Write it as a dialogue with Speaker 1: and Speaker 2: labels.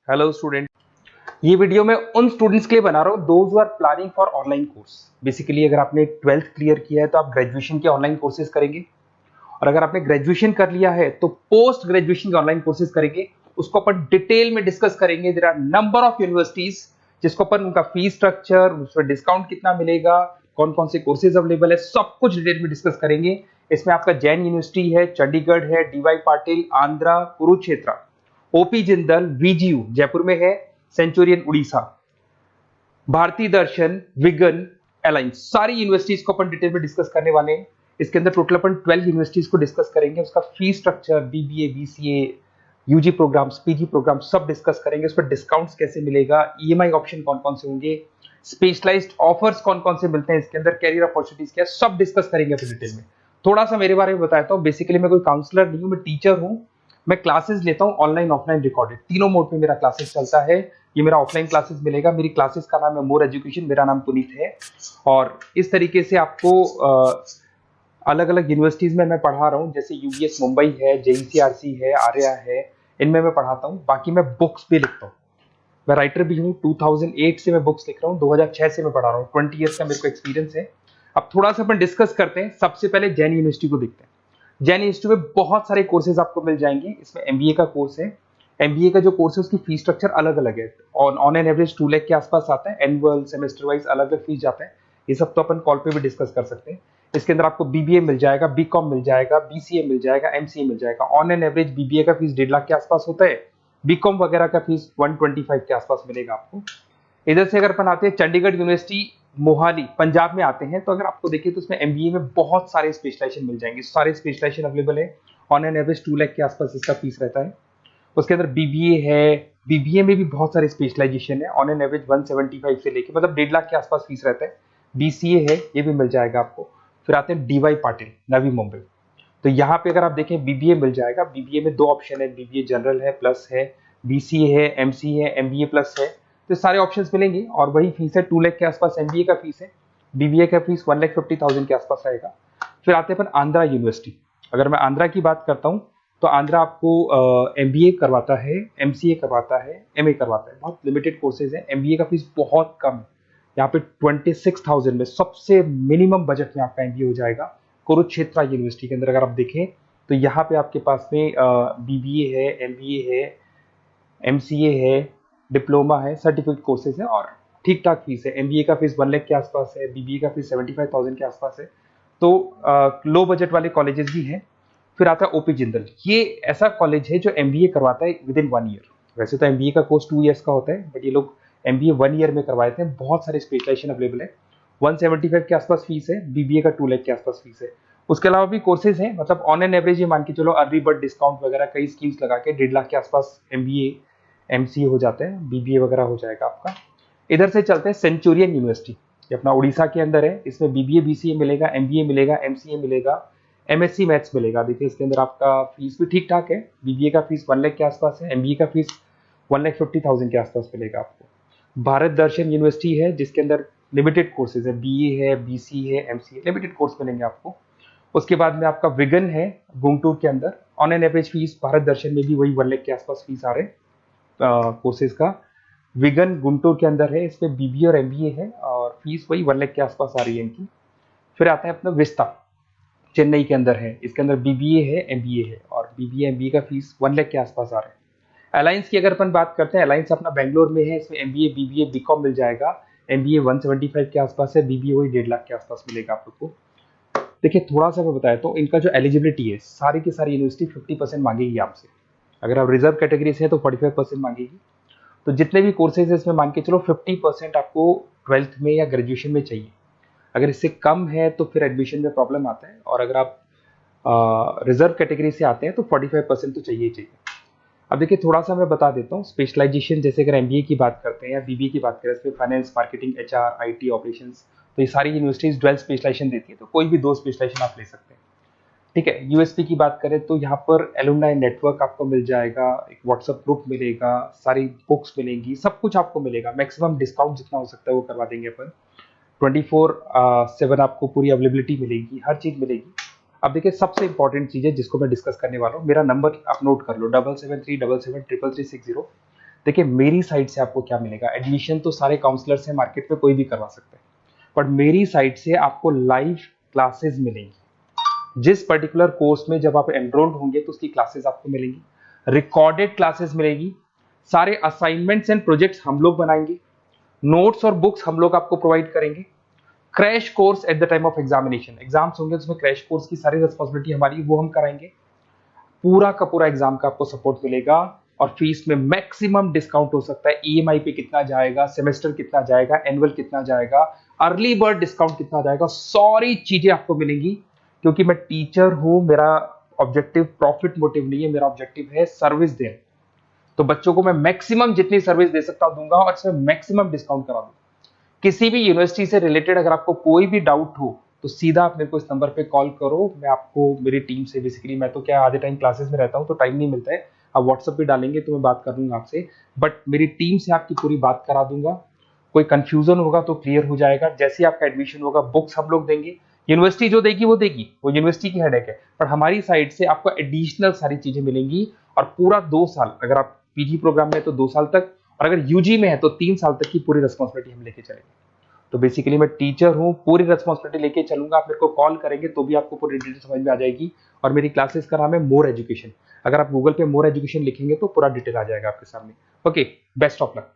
Speaker 1: Hello student. ये video मैं उन स्टूडेंट्स के लिए बना रहा हूँ those who are planning for online course. Basically अगर आपने 12th क्लियर किया है तो आप ग्रेजुएशन के ऑनलाइन कोर्सेज करेंगे, और अगर आपने ग्रेजुएशन कर लिया है तो पोस्ट ग्रेजुएशन के ऑनलाइन कोर्सेज करेंगे। उसको अपन डिटेल में डिस्कस करेंगे। There are number of universities जिसको अपन उनका फीस स्ट्रक्चर, उसमें डिस्काउंट कितना मिलेगा, कौन कौन से कोर्सेज अवेलेबल है, सब कुछ डिटेल में डिस्कस करेंगे। इसमें आपका जैन यूनिवर्सिटी है, चंडीगढ़ है, डीवाई पाटिल, आंध्रा, कुरुक्षेत्र, ओपी जिंदल, वीजीयू जयपुर में है, सेंचुरियन उड़ीसा, भारतीय दर्शन, विगन, अलायंस, सारी यूनिवर्सिटीज को अपन डिटेल में डिस्कस करने वाले हैं। इसके अंदर टोटल अपन 12 यूनिवर्सिटीज को डिस्कस करेंगे। उसका fees structure, BBA, BCA, UG programs, PG program सब डिस्कस करेंगे। उस पर डिस्काउंट्स कैसे मिलेगा, ईएमआई ऑप्शन कौन कौन से होंगे, स्पेशलाइज्ड ऑफर्स कौन कौन से मिलते हैं इसके अंदर, कैरियर अपॉर्चुनिटीज क्या, सब डिस्कस करेंगे अपन डिटेल में। थोड़ा सा मेरे बारे में बताता हूँ। बेसिकली मैं कोई काउंसलर नहीं हूँ, मैं टीचर हूँ। मैं क्लासेस लेता हूँ ऑनलाइन ऑफलाइन रिकॉर्डेड, तीनों मोड में मेरा क्लासेस चलता है। ये मेरा ऑफलाइन क्लासेस मिलेगा। मेरी क्लासेस का नाम है मोर एजुकेशन, मेरा नाम पुनीत है। और इस तरीके से आपको अलग अलग यूनिवर्सिटीज में मैं पढ़ा रहा हूँ, जैसे यूबीएस मुंबई है, जेईसीआरसी है, आर्या है, इनमें मैं पढ़ाता हूँ। बाकी मैं बुक्स भी लिखता हूँ, मैं राइटर भी हूँ। 2008 से मैं बुक्स लिख रहा हूँ, 2006 से मैं पढ़ा रहा हूँ, 20 ईयर्स का मेरे को एक्सपीरियंस है। अब थोड़ा सा अपन डिस्कस करते हैं। सबसे पहले जैन यूनिवर्सिटी को देखते हैं। जैन यूनिवर्सिटी में बहुत सारे कोर्सेज आपको मिल जाएंगे। इसमें एमबीए का कोर्स है। एमबीए का जो कोर्स है उसकी फीस स्ट्रक्चर अलग अलग है। ऑन एन एवरेज 2 लाख के आसपास आता है। एनुअल, सेमेस्टर वाइज अलग अलग फीस जाता है। ये सब तो अपन कॉल पे भी डिस्कस कर सकते हैं। इसके अंदर आपको बीबीए मिल जाएगा, बीकॉम मिल जाएगा, बीसीए मिल जाएगा, एमसीए मिल जाएगा। ऑन एन एवरेज बीबीए का फीस 1.5 लाख के आसपास होता है। बीकॉम वगैरह का फीस 125 के आसपास मिलेगा आपको। इधर से अगर अपन आते हैं चंडीगढ़ यूनिवर्सिटी मोहाली पंजाब में आते हैं, तो अगर आपको देखिए तो उसमें एमबीए में बहुत सारे स्पेशलाइजेशन मिल जाएंगे। सारे स्पेशलाइजेशन अवेलेबल है। ऑन एन एवरेज 2 लाख के आसपास इसका फीस रहता है। उसके अंदर बीबीए है, बीबीए में भी बहुत सारे स्पेशलाइजेशन है। ऑन एन एवरेज 175 से लेके मतलब 1.5 लाख के आसपास फीस रहता है। बीसीए है, ये भी मिल जाएगा आपको। फिर आते हैं डीवाई पाटिल, नवी मुंबई। तो यहाँ पे अगर आप देखें बीबीए मिल जाएगा। बीबीए में 2 ऑप्शन है, बीबीए जनरल है, प्लस है, बीसीए है, एमसीए है, एमबीए प्लस है। तो सारे ऑप्शंस मिलेंगे और वही फीस है। 2 लाख के आसपास एमबीए का फीस है। बीबीए का फीस 1,50,000 के आसपास आएगा। फिर आते हैं अपन आंध्रा यूनिवर्सिटी। अगर मैं आंध्रा की बात करता हूँ तो आंध्रा आपको एमबीए करवाता है, एमसीए करवाता है, एमए करवाता है। बहुत लिमिटेड कोर्सेज है। एमबीए का फीस बहुत कम है। यहाँ पे 26,000 में सबसे मिनिमम बजट में आपका एमबीए हो जाएगा। कुरुक्षेत्र यूनिवर्सिटी के अंदर अगर आप देखें तो यहाँ पे आपके पास में बीबीए है, एमबीए है, एमसीए है, डिप्लोमा है, सर्टिफिकेट कोर्सेज है और ठीक ठाक फीस है। एमबीए का फीस 1 लाख के आसपास है, बीबीए का फीस 75,000 के आसपास है। तो लो बजट वाले कॉलेजेस भी हैं। फिर आता है ओपी जिंदल। ये ऐसा कॉलेज है जो एमबीए करवाता है विद इन 1 ईयर। वैसे तो एमबीए का कोर्स 2 ईयर्स का होता है, बट ये लोग एमबीए 1 ईयर में करवाते हैं। बहुत सारे स्पेशलाइजेशन अवेलेबल है। 175 के आसपास फीस है। बीबीए का 2 लाख के आसपास फीस है। उसके अलावा भी कोर्सेज हैं, मतलब ऑन एन एवरेज ये मान के चलो अर्ली बर्ड डिस्काउंट वगैरह कई स्कीम्स लगा के 1.5 लाख के आसपास एमबीए एमसीए हो जाते हैं, बीबीए वगैरह हो जाएगा आपका। इधर से चलते हैं सेंचुरियन यूनिवर्सिटी, ये अपना उड़ीसा के अंदर है। इसमें बीबीए, बीसीए मिलेगा, एमबीए मिलेगा, एमसीए मिलेगा, एमएससी मैथ्स मिलेगा। देखिए इसके अंदर आपका फीस भी ठीक ठाक है। बीबीए का फीस 1 लाख के आसपास है, एमबीए का फीस 1,50,000 के आसपास मिलेगा आपको। भारत दर्शन यूनिवर्सिटी है जिसके अंदर लिमिटेड कोर्सेज है, बीए है, बीसी है, एमसीए, लिमिटेड कोर्स मिलेंगे आपको। उसके बाद में आपका विगन है गुंटूर के अंदर। On an average fees Bharat Darshan में भी वही 1 लाख के आसपास फीस आ रहे हैं कोर्सेज का। विगन गुंटूर के अंदर है, इसमें बीबीए और एमबीए है और फीस वही 1 लाख के आसपास आ रही है इनकी। फिर आता है अपना विस्ता, चेन्नई के अंदर है। इसके अंदर बीबीए है, एमबीए है और बीबीए एमबीए का फीस 1 लाख के आसपास आ रहा है। अलायंस की अगर अपन बात करते हैं, अलायंस अपना बेंगलोर में है। इसमें एमबीए, बीबीए, बीकॉम मिल जाएगा। एमबीए 175 के आसपास है, बीबीए वही 1.5 लाख के आसपास मिलेगा आप लोग को। देखिए थोड़ा सा मैं बताया तो इनका जो एलिजिबिलिटी है, सारी की सारी यूनिवर्सिटी 50% मांगेगी आपसे। अगर आप रिजर्व कैटेगरी से हैं तो 45% मांगेगी। तो जितने भी कोर्सेज है इसमें मान के चलो 50% आपको 12th में या ग्रेजुएशन में चाहिए। अगर इससे कम है तो फिर एडमिशन में प्रॉब्लम आता है, और अगर आप रिजर्व कैटेगरी से आते हैं तो 45% तो चाहिए ही चाहिए। अब देखिए थोड़ा सा मैं बता देता हूँ स्पेशलाइजेशन। जैसे अगर एमबीए की बात करते हैं या बीबीए की बात करें, इसमें finance, marketing, HR, IT, operations, तो ये सारी यूनिवर्सिटीज 12 स्पेशलाइजेशन देती है। तो कोई भी 2 स्पेशलाइजेशन आप ले सकते हैं, ठीक है। यूएसपी की बात करें तो यहाँ पर एलुमनाई नेटवर्क आपको मिल जाएगा, एक व्हाट्सएप ग्रुप मिलेगा, सारी बुक्स मिलेंगी, सब कुछ आपको मिलेगा। मैक्सिमम डिस्काउंट जितना हो सकता है वो करवा देंगे अपन। 24/7 आपको पूरी अवेलेबिलिटी मिलेगी, हर चीज मिलेगी। अब देखिए सबसे इंपॉर्टेंट चीज है जिसको मैं डिस्कस करने वाला हूँ। मेरा नंबर आप नोट कर लो, 7737773360। देखिए मेरी साइड से आपको क्या मिलेगा, एडमिशन तो सारे काउंसलर्स हैं मार्केट में, कोई भी करवा सकता है, बट मेरी साइड से आपको लाइव क्लासेस मिलेंगी। जिस पर्टिकुलर कोर्स में जब आप एनरोल्ड होंगे तो उसकी क्लासेस आपको मिलेंगी, रिकॉर्डेड क्लासेस मिलेगी, सारे असाइनमेंट्स एंड प्रोजेक्ट्स हम लोग बनाएंगे, नोट्स और बुक्स हम लोग आपको प्रोवाइड करेंगे, crash course at the time of examination, exams होंगे उसमें क्रैश कोर्स की सारी रिस्पॉन्सिबिलिटी हमारी, वो हम कराएंगे, पूरा का पूरा एग्जाम का आपको सपोर्ट मिलेगा, और फीस में मैक्सिमम डिस्काउंट हो सकता है, ईएमआई पे कितना जाएगा, सेमेस्टर कितना जाएगा, एनुअल कितना जाएगा, अर्ली बर्ड डिस्काउंट कितना जाएगा, सारी चीजें आपको मिलेंगी। क्योंकि मैं टीचर हूं, मेरा ऑब्जेक्टिव प्रॉफिट मोटिव नहीं है, मेरा ऑब्जेक्टिव है सर्विस देना। तो बच्चों को मैं मैक्सिमम जितनी सर्विस दे सकता हूं दूंगा, और इसमें मैक्सिमम डिस्काउंट करा दूंगा। किसी भी यूनिवर्सिटी से रिलेटेड अगर आपको कोई भी डाउट हो तो सीधा आप मेरे को इस नंबर पे कॉल करो, मैं आपको मेरी टीम से, बेसिकली मैं तो क्या आधे टाइम क्लासेस में रहता हूँ तो टाइम नहीं मिलता है, आप व्हाट्सएप पे डालेंगे तो मैं बात कर लूंगा आपसे, बट मेरी टीम से आपकी पूरी बात करा दूंगा। कोई कंफ्यूजन होगा तो क्लियर हो जाएगा, जैसे ही आपका एडमिशन होगा बुक्स हम लोग देंगे, यूनिवर्सिटी जो देगी वो देगी, वो यूनिवर्सिटी की हेडेक है, पर हमारी साइड से आपको एडिशनल सारी चीजें मिलेंगी। और पूरा 2 साल, अगर आप पीजी प्रोग्राम में तो 2 साल तक, और अगर यूजी में है तो 3 साल तक की पूरी रिस्पॉन्सिबिलिटी हम लेके चलेंगे। तो बेसिकली मैं टीचर हूँ, पूरी रिस्पॉन्सिबिलिटी लेके चलूंगा, आप मेरे को कॉल करेंगे तो भी आपको पूरी डिटेल समझ में आ जाएगी। और मेरी क्लासेस का नाम है मोर एजुकेशन, अगर आप गूगल पे मोर एजुकेशन लिखेंगे तो पूरा डिटेल आ जाएगा आपके सामने। Okay, best of luck.